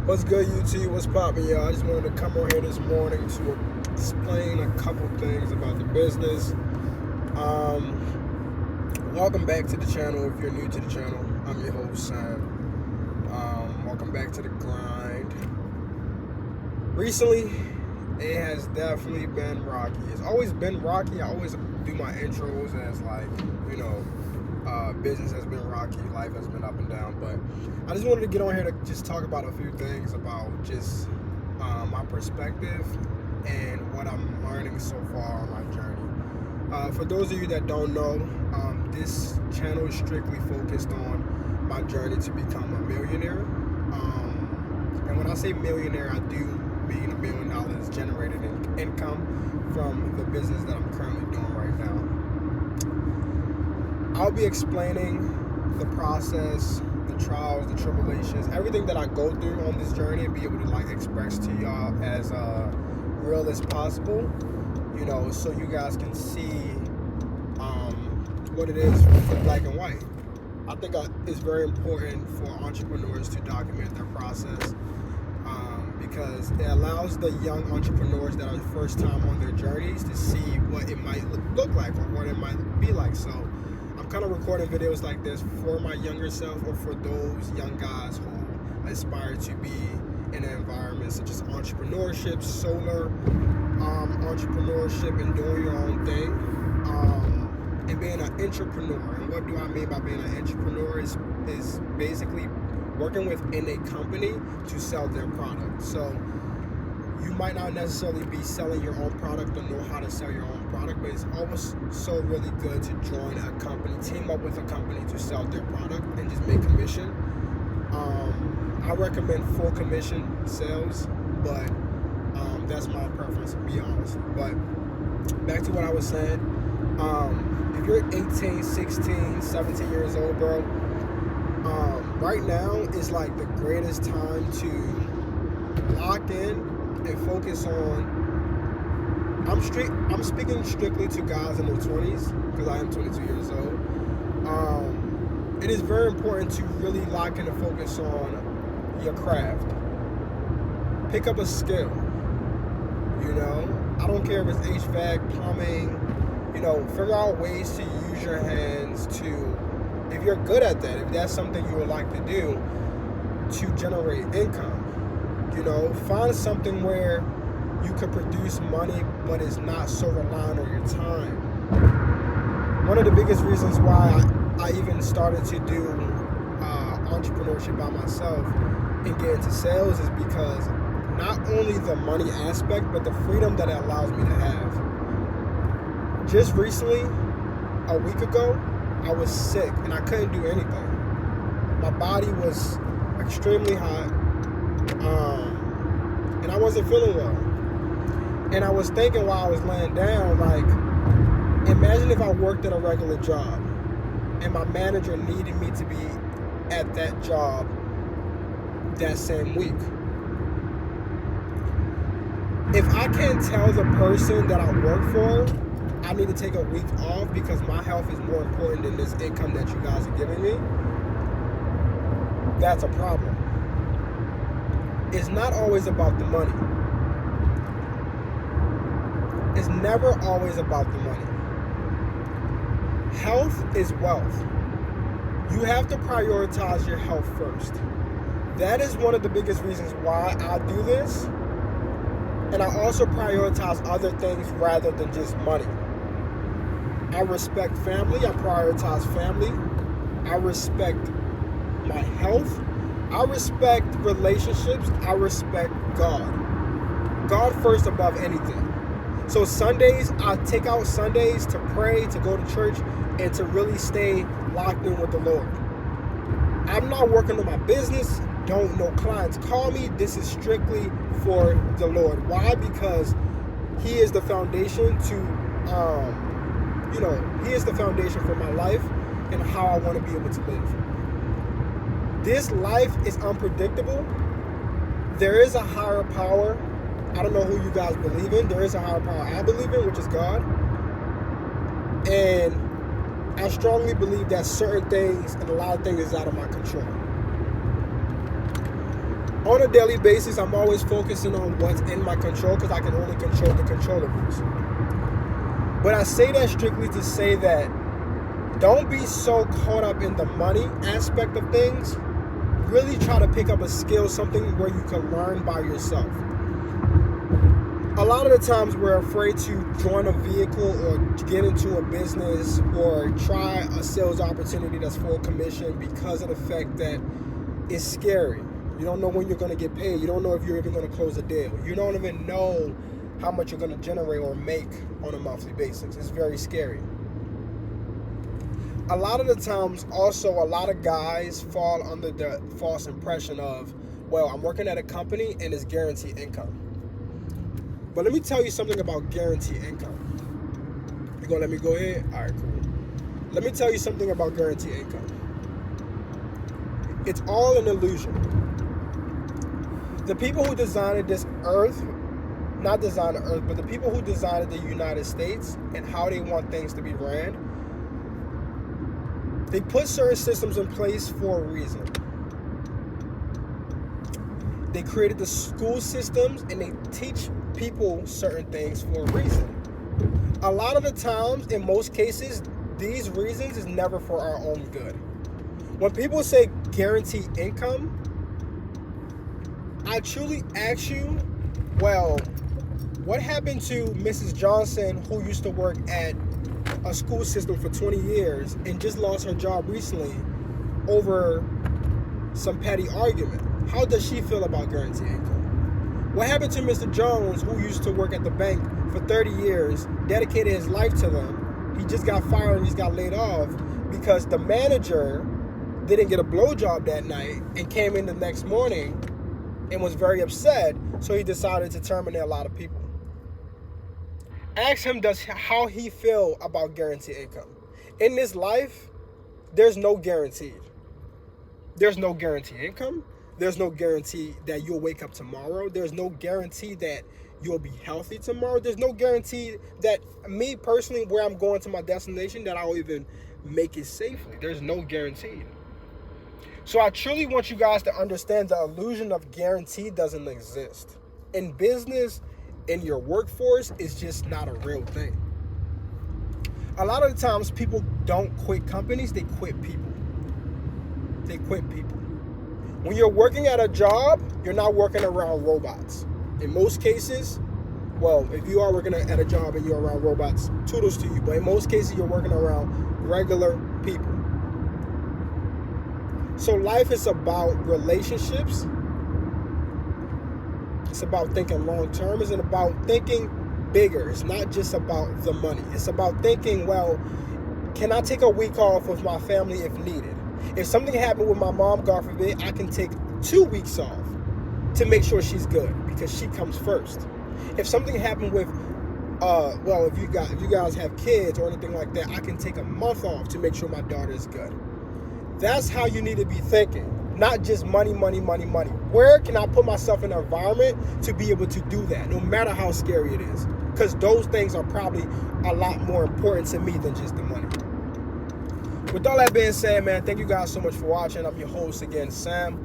What's good, YouTube? What's poppin', y'all? I just wanted to come on here this morning to explain a couple things about the business. Welcome back to the channel. If you're new to the channel, I'm your host, Sam. Welcome back to the grind. Recently, it has definitely been rocky. It's always been rocky. I always do my intros as business has been rocky, life has been up and down, but I just wanted to get on here to just talk about a few things about just my perspective and what I'm learning so far on my journey. For those of you that don't know, this channel is strictly focused on my journey to become a millionaire. And when I say millionaire, I do mean $1 million generated in income from the business that I'm currently doing right now. I'll be explaining the process, the trials, the tribulations, everything that I go through on this journey, and be able to express to y'all as real as possible, so you guys can see what it is for black and white. I think it's very important for entrepreneurs to document their process because it allows the young entrepreneurs that are the first time on their journeys to see what it might look like or what it might be like. So I'm kind of recording videos like this for my younger self or for those young guys who aspire to be in an environment such as entrepreneurship, solar entrepreneurship, and doing your own thing, and being an entrepreneur. And what do I mean by being an entrepreneur is basically working within a company to sell their product. So you might not necessarily be selling your own product or know how to sell your own product, but it's always so really good to join a company, team up with a company to sell their product and just make commission. I recommend full commission sales, but that's my preference, to be honest. But back to what I was saying. If you're 18, 16, 17 years old, bro, right now is like the greatest time to lock in and focus on. I'm speaking strictly to guys in their 20s because I am 22 years old. It is very important to really lock in and focus on your craft. Pick up a skill. I don't care if it's HVAC, plumbing. Figure out ways to use your hands to, if you're good at that, if that's something you would like to do, to generate income. Find something where you could produce money, but it's not so reliant on your time. One of the biggest reasons why I even started to do entrepreneurship by myself and get into sales is because not only the money aspect, but the freedom that it allows me to have. Just recently, a week ago, I was sick and I couldn't do anything. My body was extremely hot, and I wasn't feeling well. And I was thinking while I was laying down, imagine if I worked at a regular job and my manager needed me to be at that job that same week. If I can't tell the person that I work for I need to take a week off because my health is more important than this income that you guys are giving me, that's a problem. It's not always about the money. It's never always about the money. Health is wealth. You have to prioritize your health first. That is one of the biggest reasons why I do this. And I also prioritize other things rather than just money. I respect family. I prioritize family. I respect my health. I respect relationships. I respect God. God first above anything. So Sundays, I take out Sundays to pray, to go to church, and to really stay locked in with the Lord. I'm not working on my business. Don't no clients call me. This is strictly for the Lord. Why? Because He is the foundation He is the foundation for my life and how I want to be able to live. This life is unpredictable. There is a higher power. I don't know who you guys believe in. There is a higher power I believe in, which is God. And I strongly believe that certain things and a lot of things is out of my control. On a daily basis, I'm always focusing on what's in my control because I can only control the controllables. But I say that strictly to say that don't be so caught up in the money aspect of things. Really try to pick up a skill, something where you can learn by yourself. A lot of the times we're afraid to join a vehicle or get into a business or try a sales opportunity that's full commission because of the fact that it's scary. You don't know when you're going to get paid. You don't know if you're even going to close a deal. You don't even know how much you're going to generate or make on a monthly basis. It's very scary. A lot of the times, also, a lot of guys fall under the false impression of, well, I'm working at a company and it's guaranteed income. But let me tell you something about guaranteed income. You gonna let me go ahead? All right, cool. Let me tell you something about guaranteed income. It's all an illusion. The people who designed this earth, not designed the earth, but the people who designed the United States and how they want things to be ran, they put certain systems in place for a reason. They created the school systems and they teach people certain things for a reason. A lot of the times, in most cases, these reasons is never for our own good. When people say guaranteed income, I truly ask you, well, what happened to Mrs. Johnson who used to work at a school system for 20 years and just lost her job recently over some petty argument? How does she feel about guaranteed income? What happened to Mr. Jones who used to work at the bank for 30 years, dedicated his life to them? He just got fired and he's got laid off because the manager didn't get a blowjob that night and came in the next morning and was very upset, so he decided to terminate a lot of people. Ask him how he feel about guaranteed income. In this life, there's no guaranteed. There's no guaranteed income. There's no guarantee that you'll wake up tomorrow. There's no guarantee that you'll be healthy tomorrow. There's no guarantee that me personally, where I'm going to my destination, that I'll even make it safely. There's no guarantee. So I truly want you guys to understand the illusion of guarantee doesn't exist. In business, in your workforce, it's just not a real thing. A lot of the times people don't quit companies, they quit people. They quit people. When you're working at a job, you're not working around robots. In most cases, well, if you are working at a job and you're around robots, toodles to you. But in most cases, you're working around regular people. So life is about relationships. It's about thinking long term. It's about thinking bigger. It's not just about the money. It's about thinking, well, can I take a week off with my family if needed? If something happened with my mom, God forbid, I can take 2 weeks off to make sure she's good because she comes first. If something happened with, if you guys have kids or anything like that, I can take a month off to make sure my daughter is good. That's how you need to be thinking. Not just money, money, money, money. Where can I put myself in an environment to be able to do that, no matter how scary it is? Because those things are probably a lot more important to me than just the money. With all that being said, man, thank you guys so much for watching. I'm your host again, Sam.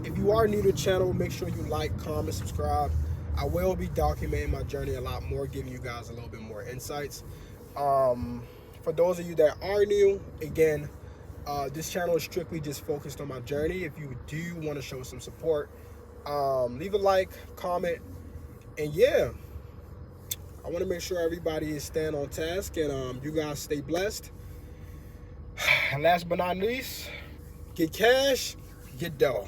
If you are new to the channel, make sure you like, comment, subscribe. I will be documenting my journey a lot more, giving you guys a little bit more insights. For those of you that are new, again, this channel is strictly just focused on my journey. If you do want to show some support, leave a like, comment, and yeah, I want to make sure everybody is staying on task and you guys stay blessed. And last but not least, get cash, get dough.